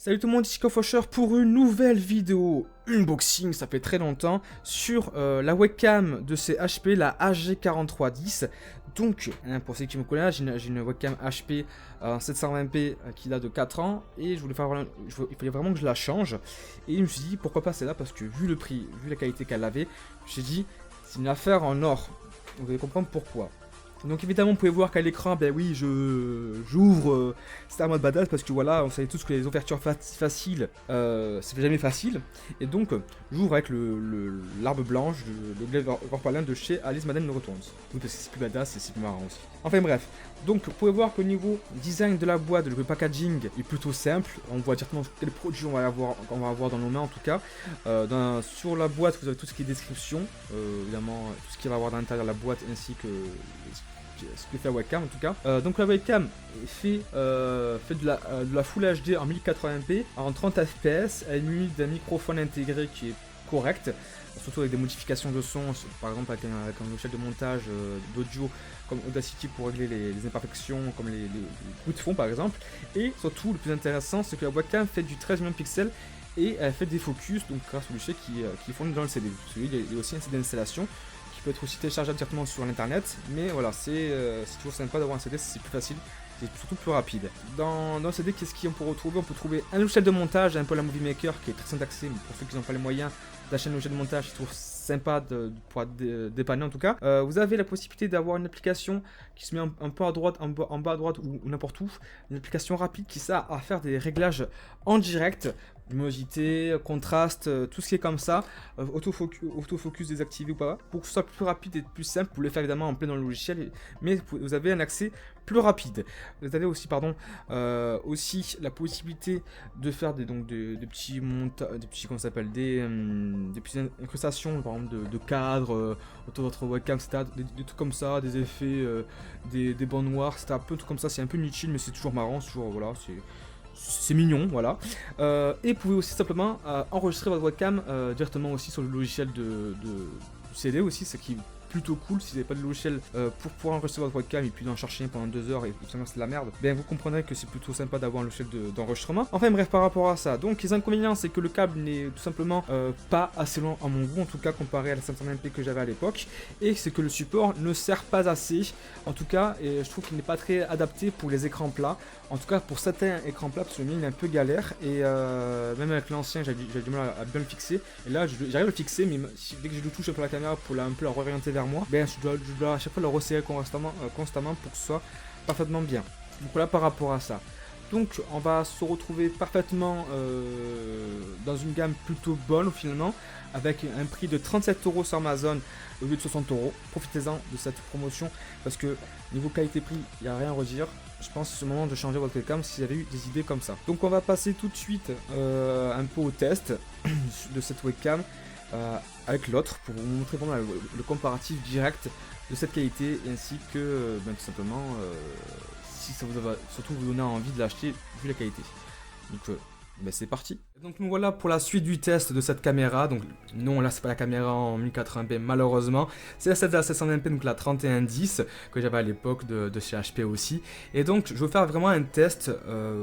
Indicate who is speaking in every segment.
Speaker 1: Salut tout le monde, ici Kofosher pour une nouvelle vidéo unboxing, ça fait très longtemps, sur la webcam de ces HP, la HG4310. Donc, pour ceux qui me connaissent, j'ai une webcam HP 720p qui date de 4 ans et il fallait vraiment que je la change. Et je me suis dit pourquoi pas celle-là, parce que vu le prix, vu la qualité qu'elle avait, j'ai dit c'est une affaire en or. Vous allez comprendre pourquoi. Donc évidemment, vous pouvez voir qu'à l'écran, ben oui, j'ouvre, c'est un mode badass parce que voilà, on savait tous que les ouvertures faciles, c'est jamais facile. Et donc, j'ouvre avec l'arbre blanche, le glaive Vorpalin de chez Alice Madeleine Returns. Oui, parce que c'est plus badass et c'est plus marrant aussi. Enfin bref, donc vous pouvez voir qu'au niveau design de la boîte, le packaging est plutôt simple. On voit directement quel produit on va avoir dans nos mains en tout cas. Sur la boîte, vous avez tout ce qui est description, évidemment, tout ce qu'il va y avoir dans l'intérieur de la boîte ainsi que ce que fait la webcam en tout cas. Donc la webcam fait de la Full HD en 1080p en 30 fps, elle est munie d'un microphone intégré qui est correct, surtout avec des modifications de son, par exemple avec un logiciel de montage d'audio comme Audacity pour régler les imperfections comme les bruits de fond par exemple. Et surtout le plus intéressant, c'est que la webcam fait du 13 millions de pixels et elle fait des focus donc grâce au logiciel qui est fourni dans le CD. Il y a aussi un CD d'installation qui peut être aussi téléchargeable directement sur l'internet, mais voilà, c'est toujours sympa d'avoir un CD, c'est plus facile, c'est surtout plus rapide. Dans le CD, qu'est-ce qu'on peut retrouver? On peut trouver un logiciel de montage, un peu la Movie Maker qui est très simple d'accès, pour ceux qui n'ont pas les moyens d'acheter un logiciel de montage, je trouve sympa pour dépanner en tout cas. Vous avez la possibilité d'avoir une application qui se met un peu à droite, en bas à droite ou n'importe où, une application rapide qui sert à faire des réglages en direct, luminosité, contraste, tout ce qui est comme ça, autofocus désactivé ou pas, pour que ce soit plus rapide et plus simple. Vous pouvez le faire évidemment en plein dans le logiciel, mais vous avez un accès plus rapide. Vous avez aussi, aussi la possibilité de faire des petits montages, des petites incrustations, par exemple de cadres autour de votre webcam, etc. Des trucs comme ça, des effets, des bancs noirs, c'est un peu tout comme ça. C'est un peu inutile, mais c'est toujours marrant, c'est toujours voilà, c'est mignon, voilà. Et vous pouvez aussi simplement enregistrer votre webcam directement aussi sur le logiciel du CD aussi, ce qui est plutôt cool. Si vous n'avez pas de logiciel pour pouvoir enregistrer votre webcam et puis d'en chercher un pendant 2 heures et finalement c'est de la merde, bien vous comprendrez que c'est plutôt sympa d'avoir un logiciel d'enregistrement. Enfin bref, par rapport à ça, donc les inconvénients, c'est que le câble n'est tout simplement pas assez long à mon goût, en tout cas comparé à la 520p que j'avais à l'époque, et c'est que le support ne sert pas assez, en tout cas, et je trouve qu'il n'est pas très adapté pour les écrans plats. En tout cas pour certains écrans plats, parce que le mien il est un peu galère, et même avec l'ancien j'avais du mal à bien le fixer, et là j'arrive à le fixer, mais dès que je le touche sur la caméra pour un peu la réorienter vers moi, ben, je dois à chaque fois le resserrer constamment pour que ce soit parfaitement bien. Donc voilà par rapport à ça. Donc on va se retrouver parfaitement dans une gamme plutôt bonne finalement, avec un prix de 37 € sur Amazon au lieu de 60 €. Profitez-en de cette promotion parce que niveau qualité-prix, il n'y a rien à redire. Je pense que c'est le moment de changer votre webcam si vous avez eu des idées comme ça. Donc on va passer tout de suite un peu au test de cette webcam avec l'autre pour vous montrer vraiment le comparatif direct de cette qualité ainsi que tout simplement si ça vous va surtout vous donner envie de l'acheter vu la qualité. Donc c'est parti. Donc nous voilà pour la suite du test de cette caméra. Donc non, là c'est pas la caméra en 1080p malheureusement, c'est celle de la 720p, donc la 3110 que j'avais à l'époque de chez HP aussi. Et donc je vais faire vraiment un test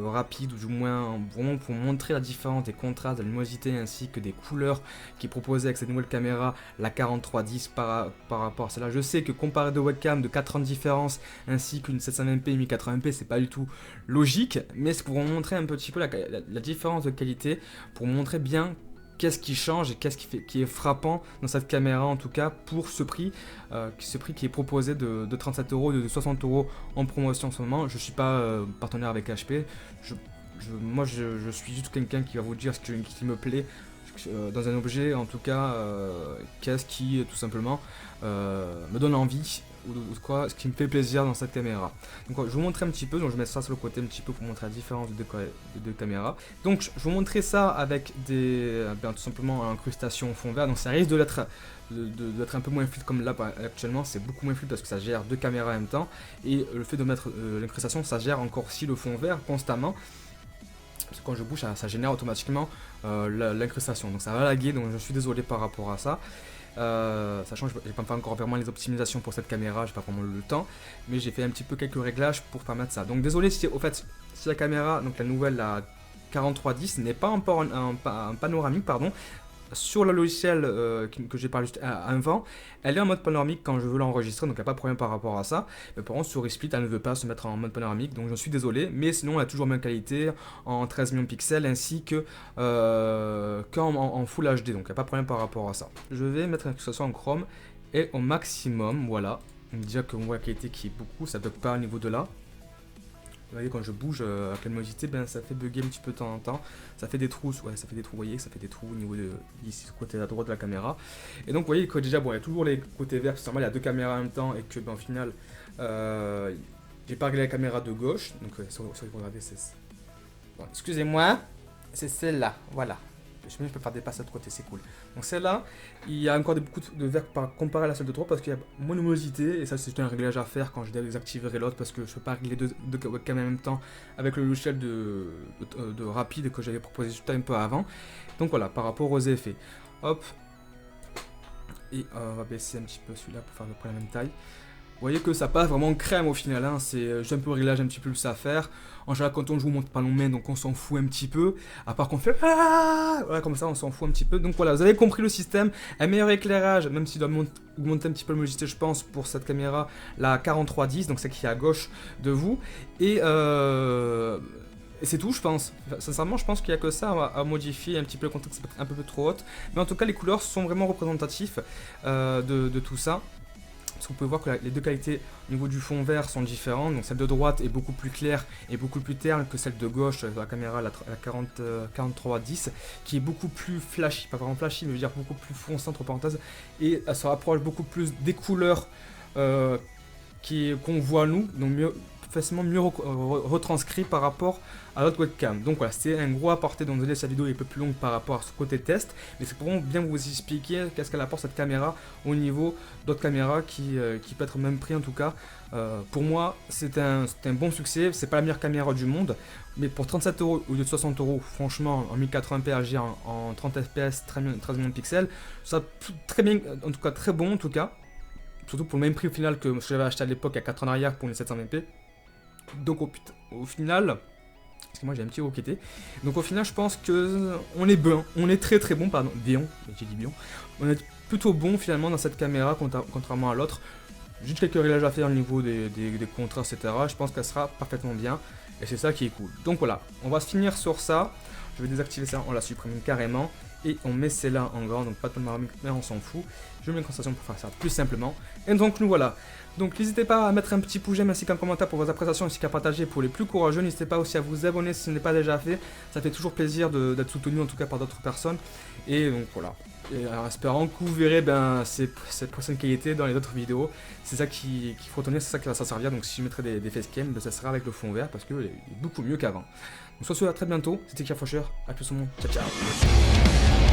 Speaker 1: rapide, ou du moins vraiment pour montrer la différence des contrastes, de la luminosité ainsi que des couleurs qui est proposée avec cette nouvelle caméra, la 4310 par rapport à celle-là. Je sais que comparer deux webcams de 4 ans de différence ainsi qu'une 720p et 1080p, c'est pas du tout logique, mais c'est pour vous montrer un petit peu la différence de qualité, pour montrer bien qu'est-ce qui change et qu'est-ce qui est frappant dans cette caméra, en tout cas pour ce prix qui est proposé de 37 € et de 60 € en promotion en ce moment. Je suis pas partenaire avec HP, moi je suis juste quelqu'un qui va vous dire ce qui me plaît dans un objet, en tout cas qu'est-ce qui tout simplement me donne envie, ou quoi, ce qui me fait plaisir dans cette caméra. Donc je vais vous montrer un petit peu, donc je mets ça sur le côté un petit peu pour montrer la différence de deux caméras. Donc je vais vous montrer ça avec tout simplement incrustation au fond vert, donc ça risque d'être un peu moins fluide comme là actuellement, c'est beaucoup moins fluide parce que ça gère deux caméras en même temps, et le fait de mettre l'incrustation, ça gère encore aussi le fond vert constamment. Parce que quand je bouge, ça génère automatiquement l'incrustation, donc ça va laguer, donc je suis désolé par rapport à ça. Sachant que j'ai pas fait encore vraiment les optimisations pour cette caméra, j'ai pas vraiment le temps, mais j'ai fait un petit peu quelques réglages pour permettre ça. Donc désolé si au fait si la caméra, donc la nouvelle, la 4310 n'est pas encore un panoramique, pardon. Sur le logiciel que j'ai parlé juste avant, elle est en mode panoramique quand je veux l'enregistrer, donc il n'y a pas de problème par rapport à ça. Mais par contre, sur Resplit, elle ne veut pas se mettre en mode panoramique, donc j'en suis désolé. Mais sinon, elle a toujours la même qualité en 13 millions de pixels ainsi que en Full HD, donc il n'y a pas de problème par rapport à ça. Je vais mettre que ce soit en Chrome et au maximum, voilà. Donc déjà qu'on voit la qualité qui est beaucoup, ça ne bug pas au niveau de là. Vous voyez, quand je bouge avec la luminosité, ben, ça fait bugger un petit peu de temps en temps. Ça fait des trous, ouais, ça fait des trous, vous voyez, ça fait des trous au niveau de ici, côté à droite de la caméra. Et donc, vous voyez que déjà, bon, il y a toujours les côtés verts, c'est normal, il y a deux caméras en même temps, et que, ben, au final, j'ai pas réglé la caméra de gauche. Donc, si vous regardez, c'est. Bon, excusez-moi, c'est celle-là, voilà. Je peux faire des passes de l'autre côté, c'est cool. Donc celle-là, il y a encore beaucoup de vert comparé à la celle de droite parce qu'il y a moins de luminosité et ça c'est un réglage à faire quand je désactiverai l'autre parce que je ne peux pas régler deux webcams en même temps avec le logiciel de rapide que j'avais proposé juste un peu avant. Donc voilà, par rapport aux effets. Hop. Et on va baisser un petit peu celui-là pour faire à peu près la même taille. Vous voyez que ça passe vraiment crème au final, hein. C'est juste un peu le réglage un petit peu plus à faire. En général quand on joue on monte pas long main donc on s'en fout un petit peu. À part qu'on fait voilà, comme ça on s'en fout un petit peu. Donc voilà, vous avez compris le système. Un meilleur éclairage, même s'il doit augmenter un petit peu la luminosité je pense pour cette caméra, la 4310, donc celle qui est à gauche de vous. Et c'est tout je pense. Sincèrement je pense qu'il n'y a que ça à modifier, un petit peu le contexte un peu trop haute. Mais en tout cas les couleurs sont vraiment représentatifs de tout ça. Parce que vous pouvez voir que les deux qualités au niveau du fond vert sont différentes. Donc celle de droite est beaucoup plus claire et beaucoup plus terne que celle de gauche de la caméra, la 4310, qui est beaucoup plus flashy, pas vraiment flashy, mais je veux dire beaucoup plus foncée entre parenthèses. Et elle se rapproche beaucoup plus des couleurs qu'on voit nous, donc facilement mieux retranscrit par rapport à l'autre webcam. Donc voilà, c'est un gros apporté, donc désolé cette vidéo est un peu plus longue par rapport à ce côté test, mais c'est pour bien vous expliquer qu'est-ce qu'elle apporte cette caméra au niveau d'autres caméras qui peut être au même prix en tout cas. Pour moi c'est un bon succès, c'est pas la meilleure caméra du monde, mais pour 37 € au lieu de 60 €, franchement en 1080p HDR en 30 fps, 13 millions de pixels, ça très bien, en tout cas très bon en tout cas. Surtout pour le même prix au final que ce que j'avais acheté à l'époque à 4 ans en arrière pour une 720p. Donc au final, parce que moi j'ai un petit roquetté. Donc au final je pense que on est bon, on est très bon, pardon, bien, j'ai dit bien. On est plutôt bon finalement dans cette caméra contrairement à l'autre. Juste quelques réglages à faire au niveau des contrastes, etc. Je pense qu'elle sera parfaitement bien. Et c'est ça qui est cool. Donc voilà, on va se finir sur ça. Je vais désactiver ça, on la supprime carrément. Et on met celle-là en grand, donc pas de panoramique, mais on s'en fout. Je mets une concentration pour faire ça plus simplement. Et donc nous voilà. Donc n'hésitez pas à mettre un petit pouce j'aime ainsi qu'un commentaire pour vos appréciations ainsi qu'à partager pour les plus courageux. N'hésitez pas aussi à vous abonner si ce n'est pas déjà fait. Ça fait toujours plaisir d'être soutenu en tout cas par d'autres personnes. Et donc voilà. Et en espérant que vous verrez cette prochaine qualité dans les autres vidéos. C'est ça qu'il faut retenir, c'est ça qui va s'en servir. Donc si je mettrai des facecam, ben, ça sera avec le fond vert parce qu'il est beaucoup mieux qu'avant. Donc sur ce, à très bientôt. C'était Kafosher. A plus au monde. Ciao ciao.